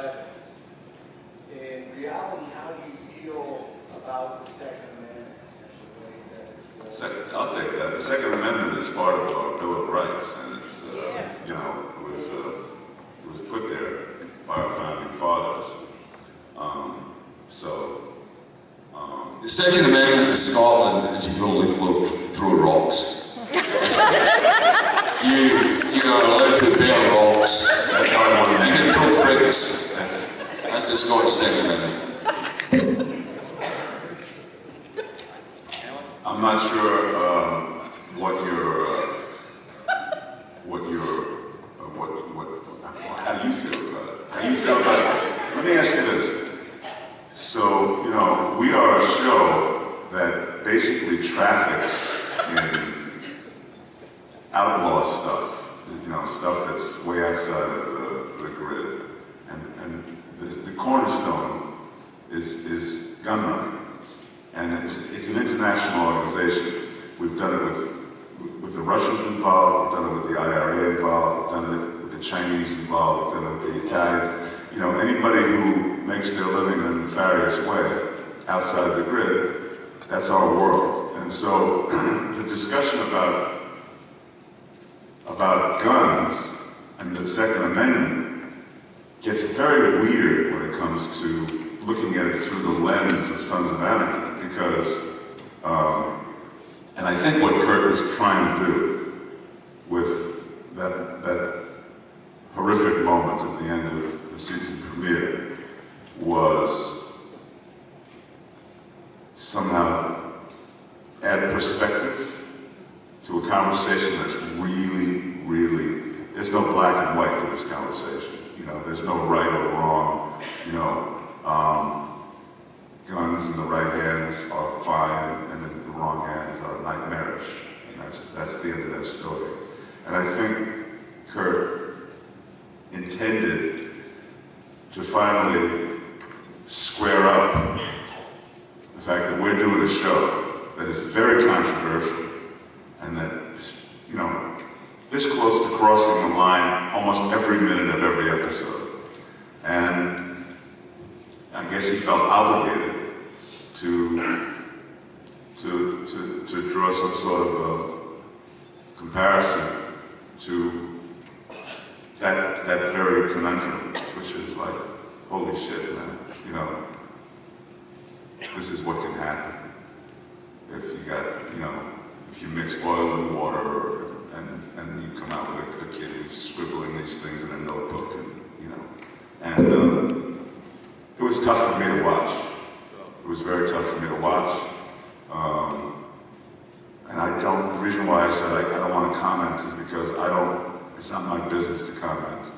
11th. In reality, how do you feel about the Second Amendment? I'll take that. The Second Amendment is part of our Bill of Rights, and it's, you know, it was put there by our founding fathers. The Second Amendment in Scotland is you can only throw rocks. You're allowed to bear rocks. That's how I want to You make can it. throw bricks. That's the Scottish Second Amendment. I'm not sure how do you feel about it? How do you feel about it? Let me ask you this. So, you know, we are a show that basically traffics in outlaw stuff, you know, stuff that's way outside of the grid. And the cornerstone is gun running. And it's an international organization. We've done it with the Russians involved, we've done it with the IRA involved, we've done it with the Chinese involved, we've done it with the Italians. You know, anybody who makes their living in a nefarious way outside the grid, that's our world. And so the discussion about guns and the Second Amendment gets very weird when it comes to looking at it through the lens of Sons of Anarchy, because, and I think what Kurt was trying to do with that horrific moment at the end of the season premiere was somehow add perspective to a conversation that's really, there's no black and white to this conversation. You know, there's no right or wrong. You know, guns in the right hands are fine, and in the wrong hands are nightmarish. And that's the end of that story. And I think Kurt intended to finally square up the fact that we're doing a show that is very controversial and that, you know, this close to crossing the line almost every minute of every episode. And I guess he felt obligated to draw some sort of a comparison to that very conundrum, which is like, holy shit, man, you know, this is what can happen if you got, you know, if you mix oil and water and you come out with a kid who's scribbling these things in a notebook, and, you know, and it was tough for me to watch. It was very tough for me to watch. And the reason why I said I don't want to comment is because it's not my business to comment.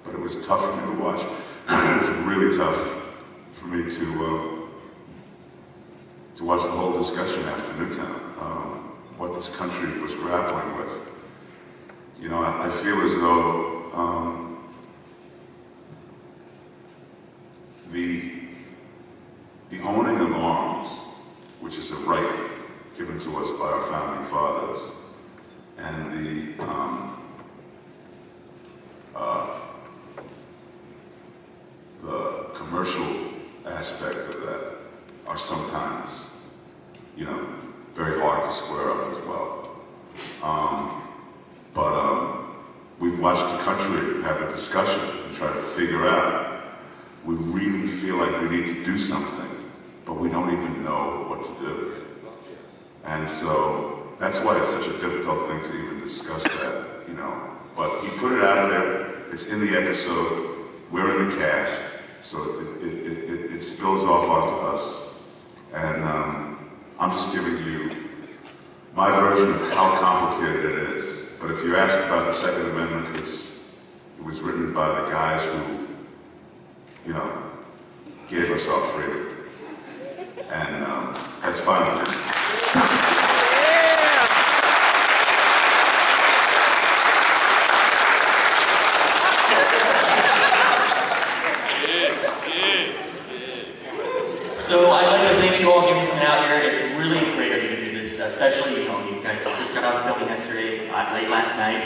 But it was tough for me to watch. It was really tough for me to watch the whole discussion after Newtown, what this country was grappling with. You know, I feel as though the owning of arms, which is a right given to us by our founding fathers, and the commercial aspect of that are sometimes, you know, very hard to square up as well. We've watched the country have a discussion and try to figure out, we really feel like we need to do something, but we don't even know what to do. And so that's why it's such a difficult thing to even discuss that, you know. But he put it out there, it's in the episode, we're in the cast, so it spills off onto us. And I'm just giving you my version of how complicated it is. But if you ask about the Second Amendment, it was written by the guys who, you know, gave us our freedom. And that's fine with me. So I'd like to thank you all again for coming out here. It's really great of you to do this, especially, you know, you guys just got out filming yesterday, late last night.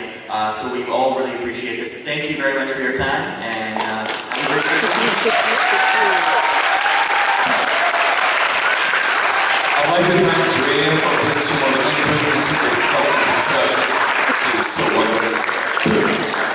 So we all really appreciate this. Thank you very much for your time, and have a great I'd like to thank Joanne for putting so much input into this discussion. She was so wonderful.